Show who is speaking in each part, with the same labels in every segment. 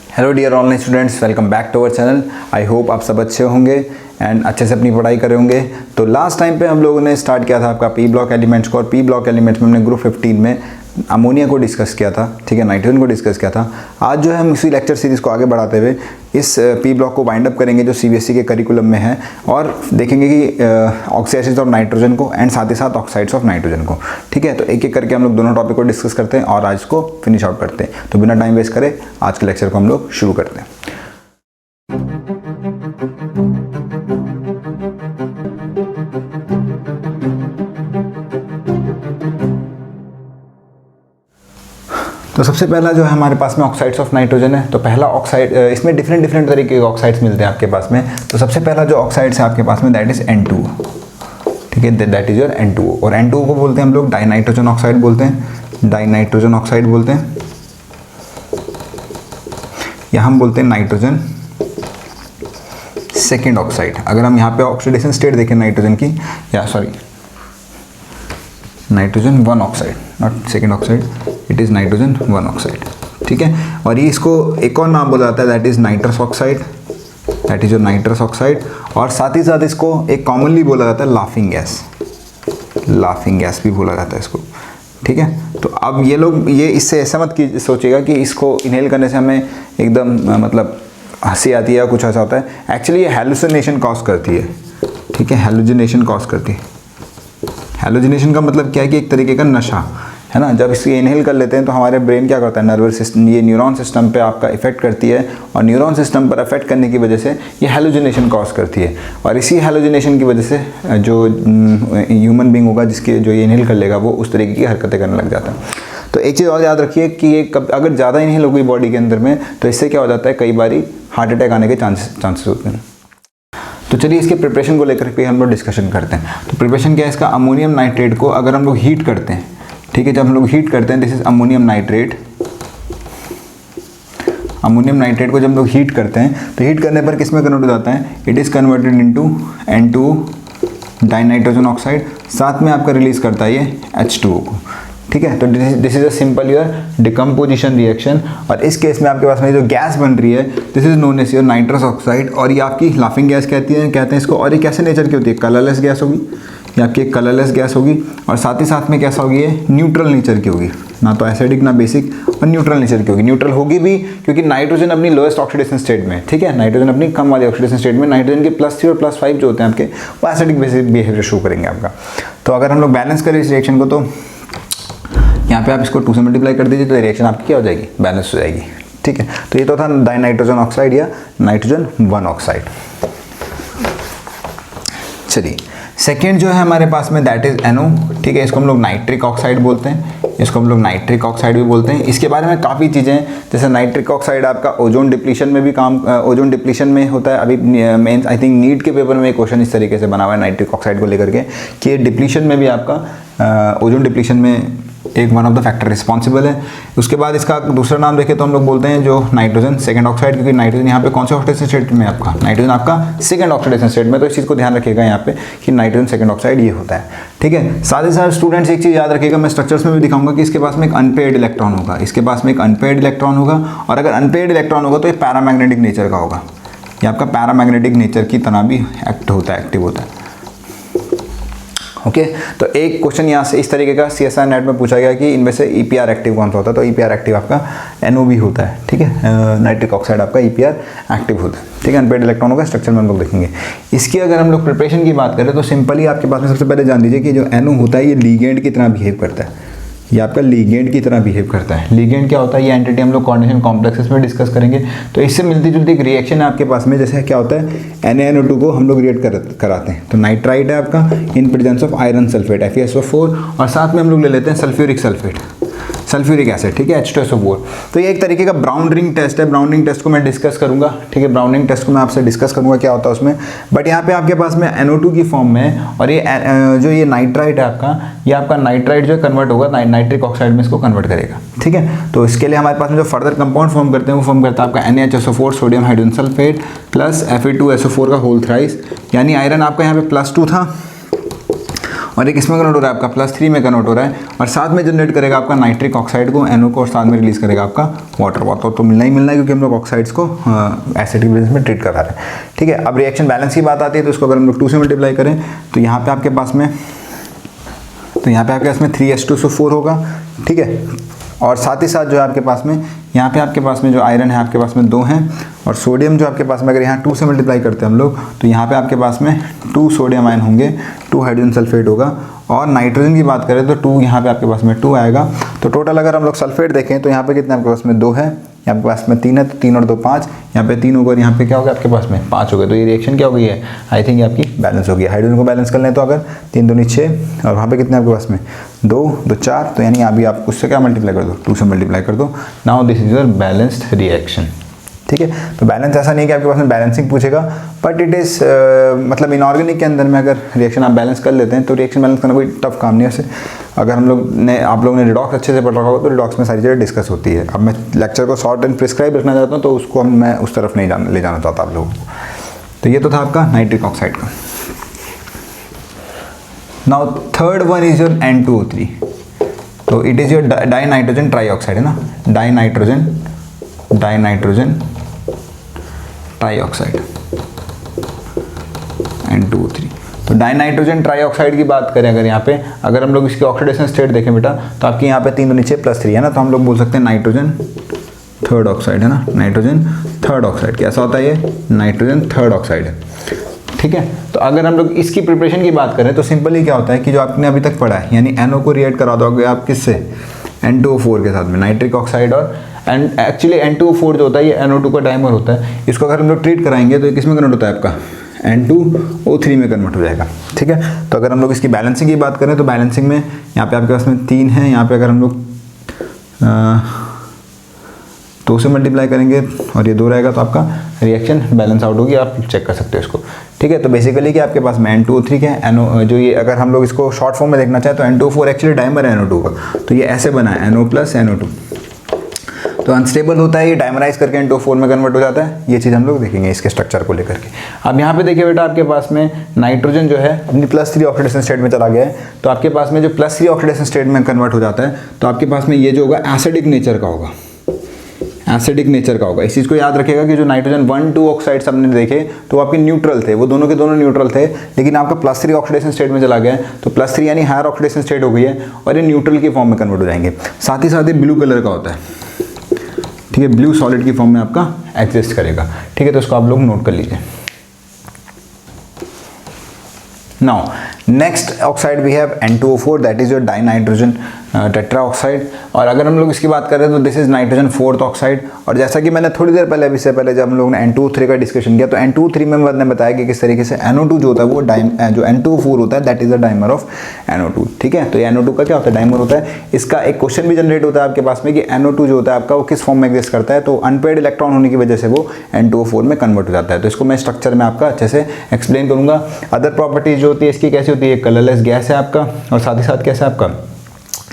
Speaker 1: Hello dear online students, welcome back to our channel. I hope आप सब अच्छे होंगे एंड अच्छे से अपनी पढ़ाई करे होंगे। तो लास्ट टाइम पे हम लोगों ने स्टार्ट किया था आपका पी ब्लॉक एलिमेंट्स को, और पी ब्लॉक एलिमेंट्स में हमने ग्रुप 15 में अमोनिया को डिस्कस किया था, ठीक है, नाइट्रोजन को डिस्कस किया था। आज जो है हम इसी लेक्चर सीरीज़ को आगे बढ़ाते हुए इस पी ब्लॉक को वाइंड अप करेंगे जो सीबीएसई के करिकुलम में है, और देखेंगे कि ऑक्सीडाइजेशन ऑफ नाइट्रोजन को एंड साथ ही साथ ऑक्साइड्स ऑफ नाइट्रोजन को, ठीक है। तो एक एक करके हम लोग दोनों टॉपिक को डिस्कस करते हैं और आज को फिनिश आउट करते हैं। तो बिना टाइम वेस्ट करे आज के लेक्चर को हम लोग शुरू करते हैं। तो सबसे पहला जो है हमारे पास में ऑक्साइड्स ऑफ नाइट्रोजन है। तो पहला ऑक्साइड, इसमें डिफरेंट तरीके के ऑक्साइड्स मिलते हैं आपके पास में। तो सबसे पहला जो ऑक्साइड्स है आपके पास में दैट इज N2, ठीक है, दैट इज योर N2। और N2 को बोलते हैं हम लोग डाइनाइट्रोजन ऑक्साइड बोलते हैं, डाइनाइट्रोजन ऑक्साइड बोलते हैं, या हम बोलते हैं नाइट्रोजन सेकेंड ऑक्साइड। अगर हम यहाँ पे ऑक्सीडेशन स्टेट देखें नाइट्रोजन की, या sorry nitrogen 1 oxide, not second oxide, it is nitrogen 1 oxide, ठीक है। और ये इसको एक और नाम बोला जाता है that is nitrous oxide, that is your nitrous oxide. और साथ ही साथ इसको एक कॉमनली बोला जाता है लाफिंग गैस, लाफिंग गैस भी बोला जाता है इसको, ठीक है। तो अब ये लोग ये इससे ऐसा मत सोचेगा कि इसको इनहेल करने से हमें एकदम मतलब हंसी आती है या कुछ ऐसा होता है। एक्चुअली ये हेलुसिनेशन कॉज करती है, ठीक है, हेलुसिनेशन कॉज करती है। हेलोजिनेशन का मतलब क्या है कि एक तरीके का नशा है ना। जब इसकी इनहेल कर लेते हैं तो हमारे ब्रेन क्या करता है, नर्वस सिस्टम, ये न्यूरॉन सिस्टम पे आपका इफेक्ट करती है, और न्यूरॉन सिस्टम पर इफेक्ट करने की वजह से ये हेलोजिनेशन कॉज करती है। और इसी हेलोजिनेशन की वजह से जो ह्यूमन बींग होगा जिसके जो ये इनहेल कर लेगा वो उस तरीके की हरकतें करने लग जाता है। तो एक चीज़ और याद रखिए कि ये अगर ज़्यादा इनहेल हो गई बॉडी के अंदर में तो इससे क्या हो जाता है, कई बार हार्ट अटैक आने के चांसेस होते हैं। तो चलिए इसके प्रिपरेशन को लेकर के हम लोग डिस्कशन करते हैं। तो प्रिपरेशन क्या है इसका, अमोनियम नाइट्रेट को अगर हम लोग हीट करते हैं, ठीक है, जब हम लोग हीट करते हैं, this is ammonium nitrate. Ammonium nitrate को जब हम लोग हीट करते हैं तो हीट करने पर किस में कन्वर्ट हो जाता है, it is converted into N2 dinitrogen oxide, साथ में आपका रिलीज करता है ये H2O को, ठीक है। तो this is a simple your decomposition reaction. और इस केस में आपके पास में जो गैस बन रही है this is known as your nitrous oxide, और ये आपकी लाफिंग गैस कहते हैं इसको। और ये कैसे नेचर की होती है, कलरलेस गैस होगी, ये आपकी एक कलरलेस गैस होगी, और साथ ही साथ में कैसा होगी, ये न्यूट्रल नेचर की होगी, ना तो एसिडिक ना बेसिक, और न्यूट्रल नेचर की होगी। न्यूट्रल होगी भी क्योंकि नाइट्रोजन अपनी लोएस्ट ऑक्सीडेशन स्टेट में, ठीक है, नाइट्रोजन अपनी कम वाली ऑक्सीडेशन स्टेट में, नाइट्रोजन के +3 और +5 जो होते हैं आपके वो एसिडिक बेसिक बिहेवियर शो करेंगे आपका। तो अगर हम लोग बैलेंस करें इस रिएक्शन को तो यहाँ पे आप इसको 2 से मल्टीप्लाई कर दीजिए तो रिएक्शन आपकी क्या हो जाएगी, बैलेंस हो जाएगी, ठीक है। तो ये तो था डाइनाइट्रोजन ऑक्साइड या नाइट्रोजन 1 ऑक्साइड। चलिए सेकेंड जो है हमारे पास में दैट इज NO, ठीक है, इसको हम लोग नाइट्रिक ऑक्साइड बोलते हैं, इसको हम लोग नाइट्रिक ऑक्साइड भी बोलते हैं। इसके बारे में काफ़ी चीज़ें हैं, जैसे नाइट्रिक ऑक्साइड आपका ओजोन डिप्लीशन में भी ओजोन डिप्लीशन में होता है। अभी मेंस आई थिंक नीट के पेपर में एक क्वेश्चन इस तरीके से बना हुआ है नाइट्रिक ऑक्साइड को लेकर के कि डिप्लीशन में भी आपका ओजोन डिप्लीशन में एक one of the factor responsible है। उसके बाद इसका दूसरा नाम देखें तो हम लोग बोलते हैं जो नाइट्रोजन सेकंड ऑक्साइड, क्योंकि नाइट्रोजन यहाँ पे कौन से ऑक्सीडेशन स्टेट में आपका, नाइट्रोजन आपका सेकंड ऑक्सीडेशन स्टेट में। तो इस चीज़ को ध्यान रखिएगा यहाँ पे कि नाइट्रोजन सेकंड ऑक्साइड ये होता है, ठीक है। साथ ही साथ स्टूडेंट्स एक चीज़ याद रखिएगा, मैं स्ट्रक्चर्स में भी दिखाऊंगा कि इसके पास में एक अनपेयर्ड इलेक्ट्रॉन होगा, इसके पास में एक अनपेयर्ड इलेक्ट्रॉन होगा, और अगर अनपेयर्ड इलेक्ट्रॉन होगा तो ये पैरामैग्नेटिक नेचर का होगा, ये आपका पैरामैग्नेटिक नेचर की तरह भी एक्ट होता है, एक्टिव होता है, ओके। तो एक क्वेश्चन यहाँ से इस तरीके का CSIR नेट में पूछा गया कि इनमें से EPR एक्टिव कौन सा होता है, तो EPR एक्टिव आपका NO भी होता है, ठीक है, नाइट्रिक ऑक्साइड आपका EPR एक्टिव होता है, ठीक है। अनपेयर्ड इलेक्ट्रॉनों का स्ट्रक्चर में हम लोग देखेंगे। इसकी अगर हम लोग प्रिपरेशन की बात करें तो सिंपली आपके पास में सबसे पहले जान लीजिए कि जो NO होता है ये लीगेंड की तरह बिहेव करता है, ये आपका लीगेंड की तरह बिहेव करता है। लीगेंड क्या होता है, ये एंटिटी हम लोग कोऑर्डिनेशन कॉम्प्लेक्सेस में डिस्कस करेंगे। तो इससे मिलती जुलती एक रिएक्शन है आपके पास में, जैसे क्या होता है NaNO2 को हम लोग रिएक्ट कराते हैं, तो नाइट्राइट है आपका in presence of iron sulphate FeSO4, और साथ में हम लोग ले लेते हैं सल्फ्यूरिक सल्फेट, सल्फ्यूरिक एसिड, ठीक है, H2SO4। तो ये एक तरीके का ब्राउन रिंग टेस्ट है, ब्राउन रिंग टेस्ट को मैं डिस्कस करूंगा, ठीक है, ब्राउन रिंग टेस्ट को मैं आपसे डिस्कस करूंगा क्या होता है उसमें। बट यहाँ पे आपके पास में NO2 की फॉर्म में, और ये जो ये नाइट्राइट है आपका, ये आपका नाइट्राइट जो कन्वर्ट होगा नाइट्रिक ऑक्साइड में इसको कन्वर्ट करेगा, ठीक है। तो इसके लिए हमारे पास में जो फर्दर कंपाउंड फॉर्म करते हैं वो फॉर्म करता है आपका NaHSO4 sodium hydrogen sulphate plus Fe2SO4 का होल थ्राइस, यानी आयरन आपका यहाँ पे +2 था, और एक इसमें कन्वर्ट हो रहा है आपका +3 में कन्वर्ट हो रहा है, और साथ में जनरेट करेगा आपका नाइट्रिक ऑक्साइड को, NO को, और साथ में रिलीज करेगा आपका वाटर तो मिलना ही मिलना है, क्योंकि हम लोग ऑक्साइड्स को एसिडिक बेस में ट्रीट करा रहे हैं। ठीक है, अब रिएक्शन बैलेंस की बात आती है, तो इसको अगर हम लोग 2 से मल्टीप्लाई करें तो यहाँ पे आपके पास में 3H2SO4 होगा। ठीक है, और साथ ही साथ जो है आपके पास में यहाँ पे आपके पास में जो आयरन है आपके पास में 2 हैं, और सोडियम जो आपके पास में अगर यहाँ 2 से मल्टीप्लाई करते हैं हम लोग तो यहाँ पे आपके पास में 2 सोडियम आयन होंगे, 2 हाइड्रोजन सल्फेट होगा, और नाइट्रोजन की बात करें तो 2 यहाँ पे आपके पास में 2 आएगा। तो टोटल अगर हम लोग सल्फेट देखें तो यहाँ पे कितने आपके पास में 2 है, यहाँ पे पास में 3 है, तो 3 और 2 5, यहाँ पे 3 होगा और यहाँ पे क्या होगा आपके पास में 5 हो गए। तो ये रिएक्शन क्या हो गई है, आई थिंक ये आपकी बैलेंस हो गई है। हाइड्रोजन को बैलेंस कर लें तो अगर 3 दूनी 6, और वहाँ पे कितने आपके पास में 2 2 4, तो यानी अभी आप उससे क्या मल्टीप्लाई कर दो, 2 से मल्टीप्लाई कर दो। Now this is your balanced reaction. ठीक है, तो बैलेंस ऐसा नहीं है कि आपके पास में बैलेंसिंग पूछेगा, बट इट इज़ मतलब इनऑर्गेनिक के अंदर में अगर रिएक्शन आप बैलेंस कर लेते हैं तो रिएक्शन बैलेंस करना कोई टफ काम नहीं है। वैसे अगर आप लोग ने रिडॉक्स अच्छे से पढ़ रखा होगा तो रिडॉक्स में सारी चीज़ें डिस्कस होती है। अब मैं लेक्चर को शॉर्ट एंड प्रिस्क्राइब रखना चाहता हूँ, तो उसको मैं उस तरफ नहीं ले जाना चाहता आप लोगों को। तो ये तो था आपका नाइट्रिक ऑक्साइड का। Now third one is your N2O3। तो it is your die nitrogen trioxide, है ना, डाई नाइट्रोजन ट्राईऑक्साइड N2O3। तो डाइनाइट्रोजन ट्राईऑक्साइड की बात करें अगर यहाँ पे, अगर हम लोग इसकी ऑक्सीडेशन स्टेट देखें बेटा, तो आपके यहाँ पे 3 दूनी 6 +3 है ना, तो हम लोग बोल सकते हैं नाइट्रोजन थर्ड ऑक्साइड, है ना, नाइट्रोजन थर्ड ऑक्साइड। कैसा होता है ये, नाइट्रोजन थर्ड ऑक्साइड है। ठीक है, तो अगर हम लोग इसकी प्रिपरेशन की बात करें तो सिंपली क्या होता है कि जो आपने अभी तक पढ़ा है, यानी NO को रिएक्ट करा दोगे आप किससे, N2O4 के साथ में, नाइट्रिक ऑक्साइड, और एंड एक्चुअली N2O4 जो होता है ये NO2 का डाइमर होता है। इसको अगर हम लोग ट्रीट कराएंगे तो ये किसमें कन्वर्ट होता है आपका, N2O3 में कन्वर्ट हो जाएगा। ठीक है, तो अगर हम लोग इसकी बैलेंसिंग की बात करें तो बैलेंसिंग में यहाँ पे आपके पास में 3 है, यहाँ पे अगर हम लोग 2 से मल्टीप्लाई करेंगे और ये 2 रहेगा तो आपका रिएक्शन बैलेंस आउट होगी, आप चेक कर सकते हो इसको। ठीक है, तो बेसिकली कि आपके पास में N2O3 क्या है, NO जो ये अगर हम लोग इसको शॉर्ट फॉर्म में देखना चाहें तो N2O4 एक्चुअली डाइमर है NO2 का, तो ये ऐसे बना है NO + NO2, तो अनस्टेबल होता है, ये डायमराइज करके N2O4 में कन्वर्ट हो जाता है। ये चीज़ हम लोग देखेंगे इसके स्ट्रक्चर को लेकर के। अब यहाँ पे देखिए बेटा, आपके पास में नाइट्रोजन जो है अपनी +3 ऑक्सीडेशन स्टेट में चला गया है, तो आपके पास में जो +3 ऑक्सीडेशन स्टेट में कन्वर्ट हो जाता है, तो आपके पास में ये जो होगा एसिडिक नेचर का होगा, एसिडिक नेचर का होगा। इस चीज़ को याद रखिएगा कि जो नाइट्रोजन 1-2 ऑक्साइड्स हमने देखे तो आपके न्यूट्रल थे, वो दोनों के दोनों न्यूट्रल थे, लेकिन आपका +3 ऑक्सीडेशन स्टेट में चला गया है, तो +3 यानी हायर ऑक्सीडेशन स्टेट हो गई है और ये न्यूट्रल की फॉर्म में कन्वर्ट हो जाएंगे। साथ ही साथ ये ब्लू कलर का होता है, ठीक है, ब्लू सॉलिड की फॉर्म में आपका एग्जिस्ट करेगा। ठीक है, तो इसको आप लोग नोट कर लीजिए। Now next oxide we have N2O4, that is your dinitrogen tetra oxide. और अगर हम लोग इसकी बात करें तो this is nitrogen 4th oxide. और जैसा कि मैंने थोड़ी देर पहले अभी से पहले जब हम लोगों ने N2O3 का डिस्कशन किया, तो N2O3 में मैंने बताया कि किस तरीके से NO2 जो होता है वो जो N2O4 होता है that is the dimer of NO2। ठीक है, तो ये NO2 का क्या होता है, डाइमर होता है। इसका एक क्वेश्चन भी जनरेट होता है आपके पास में कि NO2 जो होता है आपका वो किस फॉर्म में एग्जिस्ट करता है, तो अनपेड इलेक्ट्रॉन होने की वजह से वो N2O4 में कन्वर्ट हो जाता है। तो इसको मैं स्ट्रक्चर में आपका अच्छे से एक्सप्लेन करूंगा। अदर प्रॉपर्टीज जो होती है इसकी कैसी होती है, कलरलेस गैस है आपका, और साथ ही साथ कैसा है आपका,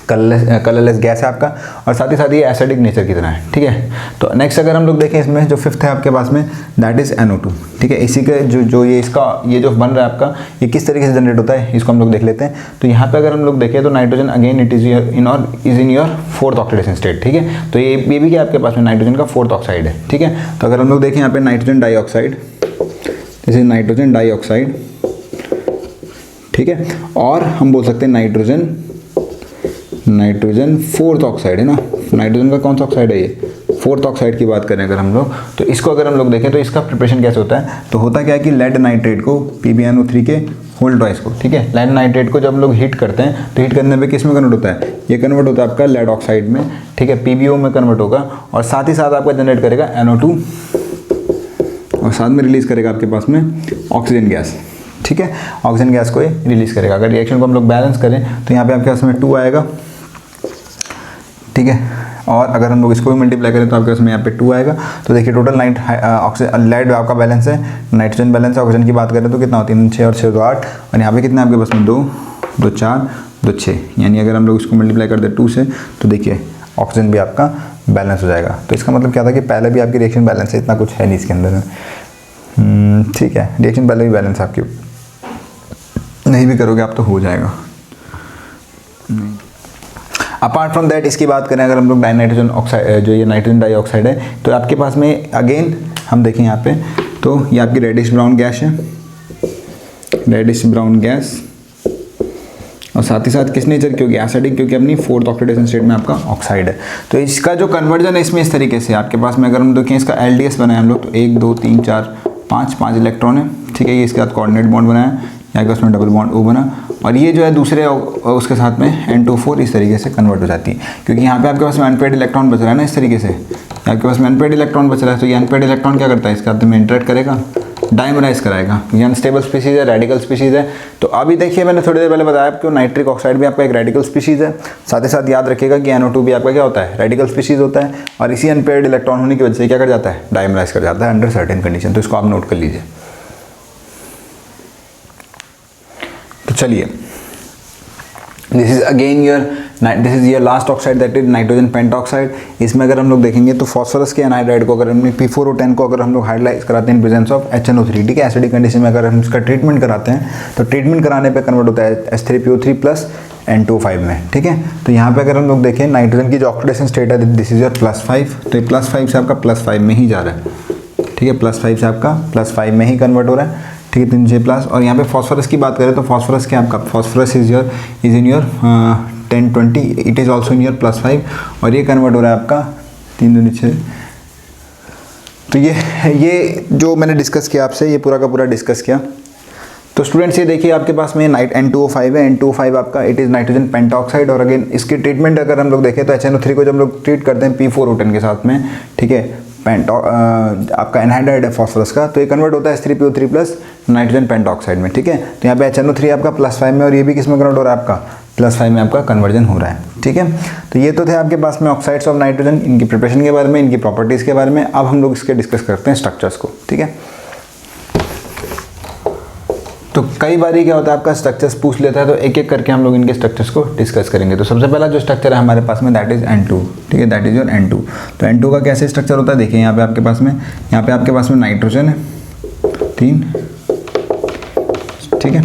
Speaker 1: कलरलेस गैस है आपका, और साथ ही साथ ये एसिडिक नेचर की तरह है। ठीक है, तो नेक्स्ट अगर हम लोग देखें इसमें जो 5th है आपके पास में दैट इज NO2। ठीक है, इसी के जो ये इसका ये जो बन रहा है आपका, ये किस तरीके से जनरेट होता है इसको हम लोग देख लेते हैं। तो यहाँ पे अगर हम लोग देखें तो nitrogen again it is in your 4th oxidation state. ठीक है, तो ये भी क्या आपके पास में नाइट्रोजन का 4th ऑक्साइड है। ठीक है, तो अगर हम लोग देखें यहाँ पे nitrogen dioxide, this is nitrogen dioxide. ठीक है, और हम बोल सकते हैं नाइट्रोजन 4th ऑक्साइड, है ना, नाइट्रोजन का कौन सा ऑक्साइड है ये, 4th ऑक्साइड की बात करें अगर हम लोग, तो इसको अगर हम लोग देखें तो इसका प्रिपरेशन कैसे होता है। तो होता क्या है कि लेड नाइट्रेट को PbNO3 के होल ट्वाइस को, ठीक है, लेड नाइट्रेट को जब हम लोग हीट करते हैं तो हीट करने पे किस में कन्वर्ट होता है, ये कन्वर्ट होता है आपका लेड ऑक्साइड में। ठीक है, PbO में कन्वर्ट होगा, और साथ ही साथ आपका जनरेट करेगा NO2, और साथ में रिलीज करेगा आपके पास में ऑक्सीजन गैस। ठीक है, ऑक्सीजन गैस को ये रिलीज करेगा। अगर रिएक्शन को हम लोग बैलेंस करें तो यहाँ पे आपके पास में 2 आएगा। ठीक है, और अगर हम लोग इसको भी मल्टीप्लाई करें तो आपके पास में यहाँ पे 2 आएगा। तो देखिए टोटल लेड आपका बैलेंस है, नाइट्रोजन बैलेंस है। ऑक्सीजन की बात करें तो कितना होती है, 6 और 6 तो 8, और यहाँ पे कितना आपके पास में 2 2 4 2 6, यानी अगर हम लोग इसको मल्टीप्लाई कर दें 2 से तो देखिए ऑक्सीजन भी आपका बैलेंस हो जाएगा। तो इसका मतलब क्या था कि पहले भी आपकी रिएक्शन बैलेंस है, इतना कुछ है नहीं इसके अंदर। ठीक है, रिएक्शन पहले भी बैलेंस आपकी नहीं भी करोगे आप तो हो जाएगा। अपार्ट फ्रॉम दैट इसकी बात करें अगर हम लोग नाइट्रोजन ऑक्साइड, जो ये नाइट्रोजन डाइऑक्साइड है, तो आपके पास में अगेन हम देखें यहाँ पे, तो ये आपकी रेडिश ब्राउन गैस है, रेडिश ब्राउन गैस, और साथ ही साथ किस नेचर की होगी, एसिडिक, क्योंकि अपनी फोर्थ ऑक्सीडेशन स्टेट में आपका ऑक्साइड है। तो इसका जो कन्वर्जन है इसमें इस तरीके से आपके पास में, अगर हम देखें इसका एलडीएस बनाए हम लोग, तो 1 2 3 4 5 इलेक्ट्रॉन है, ठीक है। ये इसके साथ कोऑर्डिनेट बॉन्ड बनाया, यहाँ के उसमें डबल बॉन्ड O बना, और ये जो है दूसरे उसके साथ में N2O4 इस तरीके से कन्वर्ट हो जाती है, क्योंकि यहाँ पे आपके पास में अनपेड इलेक्ट्रॉन बच रहा है ना, इस तरीके से आपके पास में अनपेड इलेक्ट्रॉन बच रहा है। तो ये अनपेड इलेक्ट्रॉन क्या करता है, इसके साथ में इंटरेक्ट करेगा, डायमराइज कराएगा। ये अनस्टेबल स्पीशीज़ है, रेडिकल स्पीशीज़ है। तो अभी देखिए मैंने थोड़ी देर पहले बताया आपको नाइट्रिक ऑक्साइड भी आपका एक रेडिकल स्पीशीज़ है। साथ ही साथ याद रखिएगा कि NO2 भी आपका क्या होता है, रेडिकल स्पीशीज़ होता है, और इसी अनपेयर्ड इलेक्ट्रॉन होने की वजह से क्या कर जाता है, डायमराइज कर जाता है अंडर सर्टेन कंडीशन। तो इसको आप नोट कर लीजिए। तो चलिए, this is your last oxide, that is nitrogen pentoxide. इसमें अगर हम लोग देखेंगे तो फॉस्फोरस के एनहाइड्राइड को अगर हमने P4O10 को अगर हम लोग हाइड्राइज कराते हैं इन प्रेजेंस ऑफ HNO3, ठीक है, एसिडिक कंडीशन में अगर हम इसका ट्रीटमेंट कराते हैं तो ट्रीटमेंट कराने पे कन्वर्ट होता है H3PO3 प्लस N2O5 में, ठीक है। तो यहाँ पे अगर हम लोग देखें नाइट्रोजन की जो ऑक्सीडेशन स्टेट है, दिस इज योर +5, तो ये +5 से आपका +5 में ही जा रहा है, ठीक है, +5 से आपका +5 में ही कन्वर्ट हो रहा है, ठीक है, 3J प्लस। और यहाँ पे फॉस्फोरस की बात करें तो फॉस्फोरस क्या आपका, phosphorus is in your 1020, it is also in your +5, और ये कन्वर्ट हो रहा है आपका 3 दूनी 6। तो ये जो मैंने डिस्कस किया आपसे, ये पूरा का पूरा डिस्कस किया। तो स्टूडेंट्स ये देखिए आपके पास में N2O5 है, N2O5 आपका इट इज़ नाइट्रोजन पेंटॉक्साइड, और अगेन इसकी ट्रीटमेंट अगर हम लोग देखें तो HNO3 को जब हम लोग ट्रीट करते हैं P4O10 के साथ में, ठीक है, आपका एनहाइड्राइड है फॉस्फोरस का, तो ये कन्वर्ट होता है H3PO3 प्लस नाइट्रोजन पेंटॉक्साइड में, ठीक है। तो यहाँ पे HNO3 आपका +5 में, और ये भी किस में कन्वर्ट हो रहा है, आपका +5 में आपका कन्वर्जन हो रहा है, ठीक है। तो ये तो थे आपके पास में ऑक्साइड्स ऑफ नाइट्रोजन, इनकी प्रिपरेशन के बारे में, इनकी प्रॉपर्टीज़ के बारे में। अब हम लोग इसके डिस्कस करते हैं स्ट्रक्चर्स को, ठीक है। तो कई बार क्या होता है, आपका स्ट्रक्चर्स पूछ लेता है, तो एक एक करके हम लोग इनके स्ट्रक्चर्स को डिस्कस करेंगे। तो सबसे पहला जो स्ट्रक्चर है हमारे पास में, दैट इज N2, ठीक है, दैट इज योर N2। तो N2 का कैसे स्ट्रक्चर होता है, देखिए यहाँ पे आपके पास में, यहाँ पे आपके पास में नाइट्रोजन है 3, ठीक है।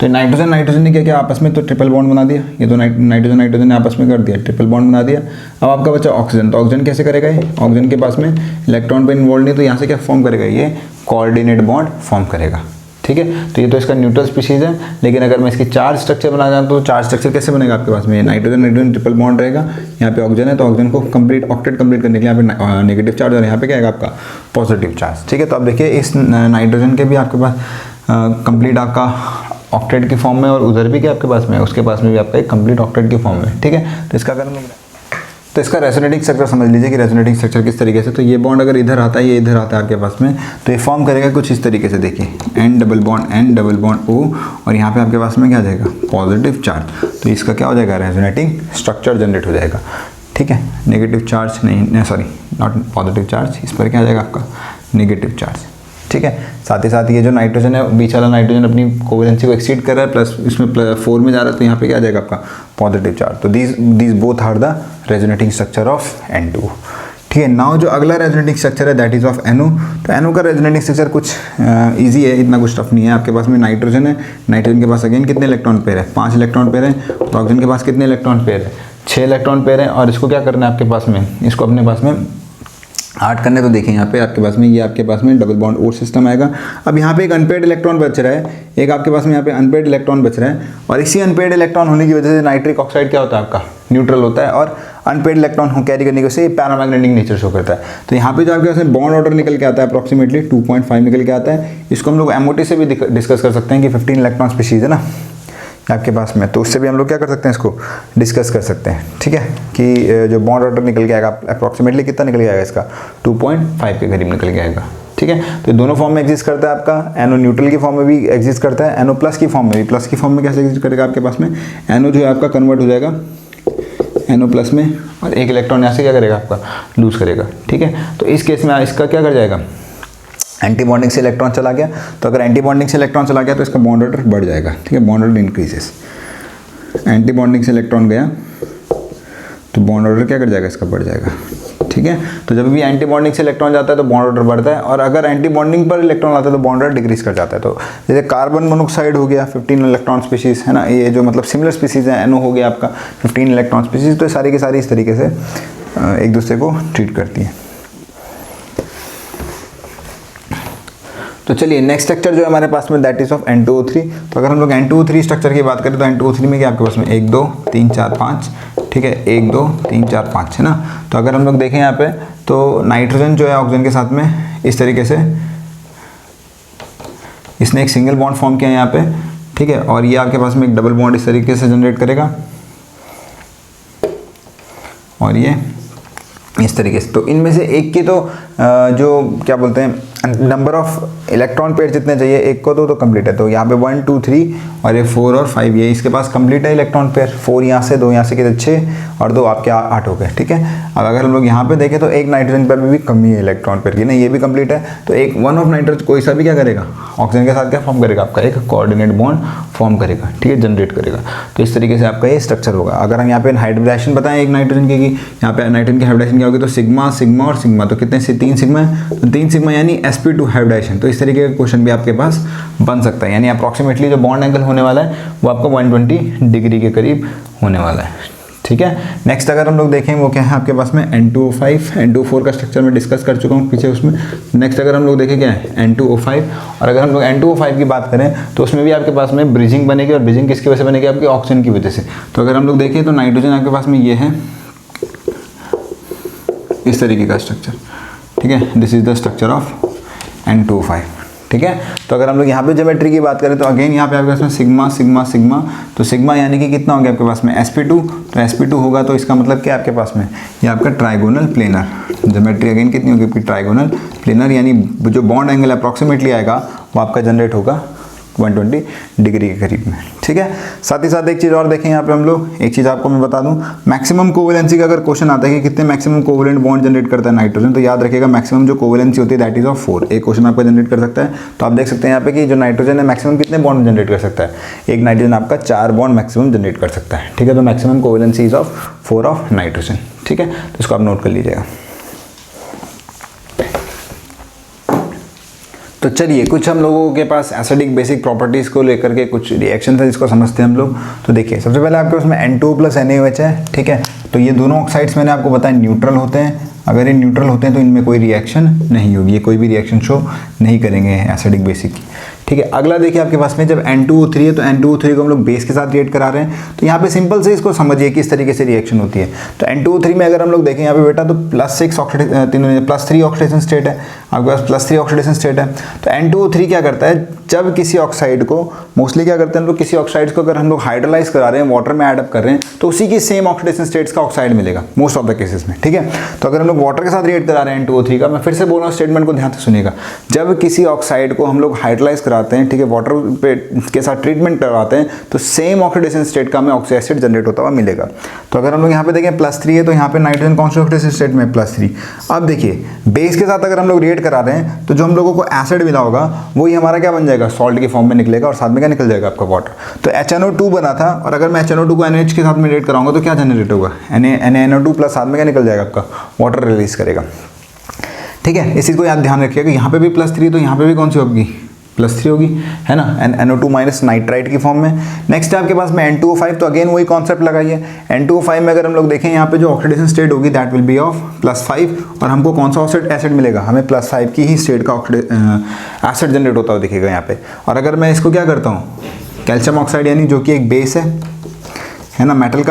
Speaker 1: तो नाइट्रोजन ने क्या किया आपस में, तो ट्रिपल बॉन्ड बना दिया, ये तो नाइट्रोजन ने आपस में कर दिया, ट्रिपल बॉन्ड बना दिया। अब आपका बचा ऑक्सीजन, तो ऑक्सीजन कैसे करेगा, ये ऑक्सीजन के पास में इलेक्ट्रॉन पे इन्वॉल्व नहीं, तो यहाँ से क्या फॉर्म करेगा, ये कोऑर्डिनेट बॉन्ड फॉर्म करेगा, ठीक है। तो ये तो इसका न्यूट्रल स्पीशीज़ है। लेकिन अगर मैं इसकी चार्ज स्ट्रक्चर बना जाऊँ तो चार्ज स्ट्रक्चर कैसे बनेगा आपके पास में, नाइट्रोजन ट्रिपल बॉन्ड रहेगा, यहाँ पे ऑक्सीजन है, तो ऑक्सीजन को ऑक्टेट कंप्लीट करने के लिए यहाँ पे नेगेटिव चार्ज, और यहाँ पे क्या आएगा आपका पॉजिटिव चार्ज, ठीक है। तो अब देखिए इस नाइट्रोजन के भी आपके पास कंप्लीट आपका ऑक्टेट की फॉर्म में, और उधर भी क्या आपके पास में, उसके पास में भी आपका एक कंप्लीट ऑक्टेट की फॉर्म में, ठीक है। तो इसका अगर तो इसका रेजोनेटिंग स्ट्रक्चर समझ लीजिए कि रेजोनेटिंग स्ट्रक्चर किस तरीके से, तो ये बॉन्ड अगर इधर आता है, ये इधर आता है आपके पास में, तो ये फॉर्म करेगा कुछ इस तरीके से, देखिए N डबल बॉन्ड O, और यहाँ पे आपके पास में क्या आ जाएगा, पॉजिटिव चार्ज। तो इसका क्या हो जाएगा, रेजोनेटिंग स्ट्रक्चर जनरेट हो जाएगा, ठीक है। नेगेटिव चार्ज नहीं, सॉरी नॉट पॉजिटिव चार्ज, इस पर क्या आ जाएगा आपका नेगेटिव चार्ज, ठीक है। साथ ही साथ ये जो नाइट्रोजन है, बीच वाला नाइट्रोजन अपनी कोवेलेंसी को एक्सीड कर रहा है, प्लस इसमें 4 में जा रहा है, तो यहाँ पे क्या आ जाएगा आपका पॉजिटिव चार्ज। तो these both are the resonating structure of N2, ठीक है। नाउ जो अगला रेजोनेटिंग स्ट्रक्चर है दैट इज ऑफ NO। तो NO का रेजोनेटिंग स्ट्रक्चर कुछ ईजी है, इतना कुछ टफ नहीं है। आपके पास में नाइट्रोजन है, नाइट्रोजन के पास अगेन कितने इलेक्ट्रॉन पेयर है, 5 इलेक्ट्रॉन पेयर है, और ऑक्सीजन के पास कितने इलेक्ट्रॉन पेयर है, 6 इलेक्ट्रॉन पेयर है। और इसको क्या करना है आपके पास में, इसको अपने पास में 8 करने, तो देखिए यहाँ पे आपके पास में, ये आपके पास में डबल बॉन्ड O सिस्टम आएगा। अब यहाँ पे एक अनपेड इलेक्ट्रॉन बच रहा है, एक आपके पास में यहाँ पे अनपेड इलेक्ट्रॉन बच रहा है, और इसी अनपेड इलेक्ट्रॉन होने की वजह से नाइट्रिक ऑक्साइड क्या होता है आपका, न्यूट्रल होता है, और अनपेड इलेक्ट्रॉन कैरी करने की वजह से ये पैरामैग्नेटिक नेचर शो करता है। तो यहाँ पे जो आपके पास में बॉन्ड ऑर्डर निकल के आता है अप्रॉक्सीमेटली 2.5 निकल के आता है। इसको हम लोग MOT से भी डिस्कस कर सकते हैं कि 15 इलेक्ट्रॉन स्पीशीज़ है ना आपके पास में, तो उससे भी हम लोग क्या कर सकते हैं, इसको डिस्कस कर सकते हैं, ठीक है। कि जो बॉन्ड ऑर्डर निकल के आएगा अप्रॉक्सीमेटली कितना निकल के आएगा, इसका 2.5 के करीब निकल के आएगा, ठीक है। तो दोनों फॉर्म में एग्जिस्ट करता है आपका। NO न्यूट्रल की फॉर्म में भी एग्जिस्ट करता है, NO प्लस की फॉर्म में भी। प्लस की फॉर्म में कैसे एग्जिस्ट करेगा आपके पास में, NO जो है आपका कन्वर्ट हो जाएगा NO प्लस में, और एक इलेक्ट्रॉन यहाँ से क्या करेगा आपका लूज करेगा, ठीक है। तो इस केस में इसका क्या कर जाएगा, एंटी बॉन्डिंग से इलेक्ट्रॉन चला गया। तो अगर एंटी बॉन्डिंग से इलेक्ट्रॉन चला गया तो इसका बॉन्ड ऑर्डर बढ़ जाएगा, ठीक है, bond order increases. Anti bonding से इलेक्ट्रॉन गया तो बॉन्ड ऑर्डर क्या कर जाएगा, इसका बढ़ जाएगा, ठीक ठीक है। तो जब भी एंटी बॉन्डिंग से इलेक्ट्रॉन जाता है तो बॉन्ड ऑर्डर बढ़ता है, और अगर एंटी बॉन्डिंग पर इलेक्ट्रॉन आता है तो बॉन्ड ऑर्डर डिक्रीज कर जाता है। तो जैसे कार्बन मोनोऑक्साइड हो गया 15 इलेक्ट्रॉन स्पीशीज है ना, ये जो मतलब सिमिलर स्पीशीज है, NO हो गया आपका 15 इलेक्ट्रॉन स्पीशीज, तो सारी की सारी इस तरीके से एक दूसरे को ट्रीट करती है। तो चलिए नेक्स्ट स्ट्रक्चर जो है हमारे पास में दैट इज ऑफ N2O3। तो अगर हम लोग N2O3 स्ट्रक्चर की बात करें तो N2O3 में क्या आपके पास में 1 2 3 4 5, ठीक है, 1 2 3 4 5 है ना। तो अगर हम लोग देखें यहाँ पे तो नाइट्रोजन जो है ऑक्सीजन के साथ में इस तरीके से इसने एक सिंगल बॉन्ड फॉर्म किया है यहाँ पे, ठीक है, और ये आपके पास में एक डबल बॉन्ड इस तरीके से जनरेट करेगा, और ये इस तरीके से। तो इनमें से एक की तो जो क्या बोलते हैं नंबर ऑफ इलेक्ट्रॉन पेयर जितने चाहिए एक को तो कंप्लीट है। तो यहाँ पे 1 2 3 और ये 4 और 5 ये इसके पास कंप्लीट है इलेक्ट्रॉन पेयर। 4 यहाँ से, 2 यहाँ से कितने 6 और 2 आपके 8 हो गए, ठीक है। अब अगर हम लोग यहाँ पे देखें तो एक नाइट्रोजन पर भी कमी है इलेक्ट्रॉन पेयर की ना, ये भी कंप्लीट है। तो एक वन ऑफ नाइट्रोजन कोई सा भी क्या करेगा ऑक्सीजन के साथ क्या फॉर्म करेगा आपका एक कोऑर्डिनेट बॉन्ड फॉर्म करेगा, ठीक है, जनरेट करेगा। तो इस तरीके से आपका ये स्ट्रक्चर होगा। अगर हम यहाँ पे हाइब्रिडाइजेशन बताएं एक नाइट्रोजन की, यहाँ पे नाइट्रोजन की हाइब्रिडाइजेशन क्या होगी, तो सिग्मा सिग्मा और सिग्मा, तो कितने से 3 सिग्मा है, तो 3 सिग्मा यानी sp2 हाइब्रिडाइजेशन। तो इस तरीके का क्वेश्चन भी आपके पास बन सकता है, यानी अप्रॉक्सीमेटली जो बॉन्ड एंगल होने वाला है वो आपका 120 डिग्री के करीब होने वाला है, ठीक है। नेक्स्ट अगर हम लोग देखें वो क्या है आपके पास में N2O5, N2O4 का स्ट्रक्चर मैं डिस्कस कर चुका हूँ पीछे उसमें। नेक्स्ट अगर हम लोग देखें क्या है N2O5, और अगर हम लोग N2O5 की बात करें तो उसमें भी आपके पास में ब्रिजिंग बनेगी, और ब्रिजिंग किसकी वजह से बनेगी आपकी ऑक्सीजन की वजह से। तो अगर हम लोग देखें तो नाइट्रोजन आपके पास में ये है इस तरीके का स्ट्रक्चर, ठीक है, this is the structure of N2O5, ठीक है। तो अगर हम लोग यहाँ पे ज्योमेट्री की बात करें तो अगेन यहाँ पे आपके पास में सिग्मा सिग्मा सिग्मा, तो सिग्मा यानी कि कितना हो गया आपके पास में sp2, तो sp2 होगा तो इसका मतलब क्या आपके पास में ये आपका ट्राइगोनल प्लेनर। ज्योमेट्री अगेन कितनी होगी आपकी ट्राइगोनल प्लेनर, यानी जो बॉन्ड एंगल अप्रॉक्सीमेटली आएगा वो आपका जनरेट होगा 120 डिग्री के करीब में, ठीक है। साथ ही साथ एक चीज़ और देखें यहाँ पे हम लोग, एक चीज़ आपको मैं बता दूं, मैक्सिमम कोवेलेंसी का अगर क्वेश्चन आता है कि कितने मैक्सिमम कोवेलेंट बॉन्ड जनरेट करता है नाइट्रोजन, तो याद रखिएगा मैक्सिमम जो कोवेलेंसी होती है दैट इज ऑफ 4। एक क्वेश्चन आपका जनरेट कर सकता है। तो आप देख सकते हैं यहाँ पे कि जो नाइट्रोजन है मैक्सिमम कितने बॉन्ड जनरेट कर सकता है, एक नाइट्रोजन आपका 4 बॉन्ड मैक्सिमम जनरेट कर सकता है, ठीक है। तो maximum covalency is of 4 of nitrogen, ठीक है। तो इसको आप नोट कर लीजिएगा। तो चलिए कुछ हम लोगों के पास एसिडिक बेसिक प्रॉपर्टीज़ को लेकर के कुछ रिएक्शन है जिसको समझते हैं हम लोग। तो देखिए सबसे पहले आपके उसमें N2 + NaOH है, ठीक है। तो ये दोनों ऑक्साइड्स मैंने आपको बताया न्यूट्रल होते हैं। अगर ये न्यूट्रल होते हैं तो इनमें कोई रिएक्शन नहीं होगी, ये कोई भी रिएक्शन शो नहीं करेंगे एसिडिक बेसिक की, ठीक है। अगला देखिए आपके पास में जब N2O3 है तो N2O3 को हम लोग बेस के साथ रिएक्ट करा रहे हैं। तो यहाँ पे सिंपल से इसको समझिए किस तरीके से रिएक्शन होती है। तो N2O3 में अगर हम लोग देखें यहाँ पे बेटा तो +3 ऑक्सीडेशन स्टेट है, आपके पास +3 ऑक्सीडेशन स्टेट है। तो N2O3 क्या करता है, जब किसी ऑक्साइड को मोस्टली क्या करते हैं हम लोग, किसी ऑक्साइड को अगर हम लोग हाइड्रोलाइज करा रहे हैं वाटर में एड अप कर रहे हैं तो उसी की सेम ऑक्सीडेशन स्टेट्स का ऑक्साइड मिलेगा मोस्ट ऑफ द केसेस में, ठीक है। तो अगर हम लोग वाटर के साथ रिएक्ट करा रहे हैं N2O3 का, मैं फिर से बोल रहा हूँ स्टेटमेंट को ध्यान से सुनिएगा, जब किसी ऑक्साइड को हम लोग हाइड्रोलाइज कराते हैं, ठीक है, वाटर पे के साथ ट्रीटमेंट करवाते हैं तो सेम ऑक्सीडेशन स्टेट का हमें ऑक्सी एसिड जनरेट होता हुआ मिलेगा। तो अगर हम लोग यहाँ पे देखें +3 है तो यहाँ पे नाइट्रोजन कौन से ऑक्सीडेशन स्टेट में +3। अब देखिए बेस के साथ अगर हम लोग रिएक्ट करा रहे हैं तो जो हम लोगों को एसिड मिला होगा वही हमारा क्या बन जाएगा, सॉल्ट की फॉर्म में निकलेगा, और साथ में क्या निकल जाएगा आपका वाटर। तो HNO2 बना था और अगर मैं HNO2 को NaOH के साथ में रिएक्ट कराऊंगा तो क्या जनरेट होगा, NaNO2 प्लस साथ में क्या निकल जाएगा आपका वाटर रिलीज करेगा, ठीक है। इस चीज़ को याद ध्यान रखिएगा, यहाँ पे भी +3 तो यहाँ पे भी कौन सी होगी +3 होगी, है ना, NO2 माइनस नाइट्राइट की फॉर्म में। नेक्स्ट है आपके पास में N2O5, तो अगेन वही कॉन्सेप्ट लगाइए। N2O5 में अगर हम लोग देखें यहाँ पे जो ऑक्सीडेशन स्टेट होगी दैट विल बी ऑफ +5, और हमको कौन सा एसिड मिलेगा, हमें +5 की ही स्टेट का एसिड जनरेट होता हुआ दिखेगा यहाँ पे। और अगर मैं इसको क्या करता हूँ, कैल्शियम ऑक्साइड यानी जो कि एक बेस है ना, मेटल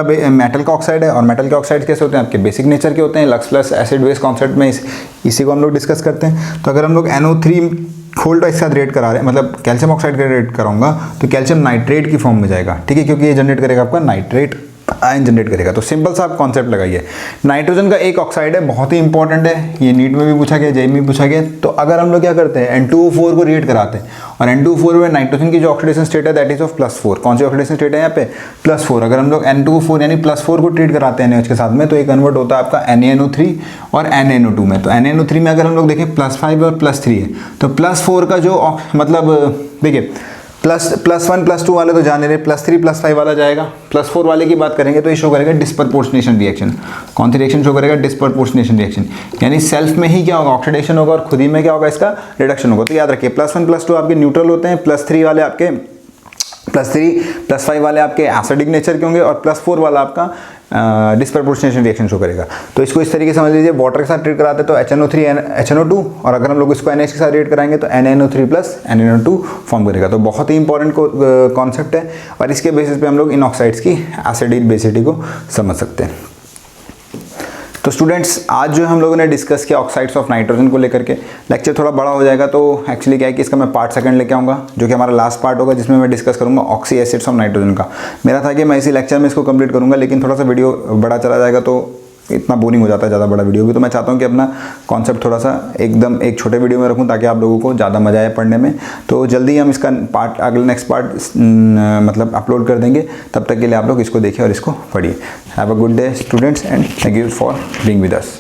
Speaker 1: का ऑक्साइड है, और मेटल के ऑक्साइड कैसे होते हैं आपके बेसिक नेचर के होते हैं, lux plus acid base concept में इसी को हम लोग डिस्कस करते हैं। तो अगर हम लोग NO3 खोल्ड इसके साथ रेट करा रहे हैं, मतलब कैल्शियम ऑक्साइड का रेट कराऊंगा तो कैल्शियम नाइट्रेट की फॉर्म में जाएगा, ठीक है, क्योंकि ये जनरेट करेगा आपका नाइट्रेट आयन जनरेट करेगा। तो सिंपल सा आप कॉन्सेप्ट लगाइए। नाइट्रोजन का एक ऑक्साइड है, बहुत ही इंपॉर्टेंट है, ये नीट में भी पूछा गया, जेई में भी पूछा गया। तो अगर हम लोग क्या करते हैं N2O4 को रिएक्ट कराते हैं, और N2O4 में नाइट्रोजन की जो ऑक्सीडेशन स्टेट है दैट इज ऑफ +4। कौन सी ऑक्सीडेशन स्टेट है यहाँ पे +4। अगर हम लोग N2O4 यानी +4 को ट्रीट कराते हैं NaOH के साथ में तो ये कन्वर्ट होता है आपका NaNO3 और NaNO2 में। तो NaNO3 में अगर हम लोग देखें +5 और +3 है, तो +4 का जो मतलब देखिए +1 +2 वाले तो जाने रहे, +3 +5 वाला जाएगा। +4 वाले की बात करेंगे तो ये शो करेगा डिस्प्रपोर्शनेशन रिएक्शन। कौन सी रिएक्शन शो करेगा? डिस्प्रपोर्शनेशन रिएक्शन, यानी सेल्फ में ही क्या होगा? ऑक्सीडेशन होगा और खुद ही में क्या होगा? इसका रिडक्शन होगा। तो याद रखिए +1 +2 आपके न्यूट्रल होते हैं, +3 वाले आपके +3 +5 वाले आपके एसिडिक नेचर के होंगे और +4 वाला आपका डिस्प्रपोर्शनेशन रिएक्शन शो करेगा। तो इसको इस तरीके से समझ लीजिए, वाटर के साथ ट्रीट कराते हैं तो HNO3 HNO2, और अगर हम लोग इसको NH के साथ ट्रीट कराएंगे तो NaNO3 + NaNO2 फॉर्म करेगा। तो बहुत ही इंपॉर्टेंट कॉन्सेप्ट है और इसके बेसिस पे हम लोग इन ऑक्साइड्स की एसिडिक बेसिडिटी को समझ सकते हैं। तो स्टूडेंट्स, आज जो हम लोगों ने डिस्कस किया ऑक्साइड्स ऑफ नाइट्रोजन को लेकर के, लेक्चर थोड़ा बड़ा हो जाएगा तो एक्चुअली क्या है कि इसका मैं पार्ट सेकंड लेके आऊँगा, जो कि हमारा लास्ट पार्ट होगा, जिसमें मैं डिस्कस करूँगा ऑक्सी एसिड्स ऑफ नाइट्रोजन का। मेरा था कि मैं इसी लेक्चर में इसको कंप्लीट करूँगा, लेकिन थोड़ा सा वीडियो बड़ा चला जाएगा तो इतना बोरिंग हो जाता है ज़्यादा बड़ा वीडियो भी। तो मैं चाहता हूँ कि अपना कॉन्सेप्ट थोड़ा सा एकदम एक छोटे वीडियो में रखूँ ताकि आप लोगों को ज़्यादा मजा आए पढ़ने में। तो जल्दी हम इसका पार्ट अगले नेक्स्ट पार्ट मतलब अपलोड कर देंगे। तब तक के लिए आप लोग इसको देखें और इसको पढ़िए। Have a good day students and thank you for being with us.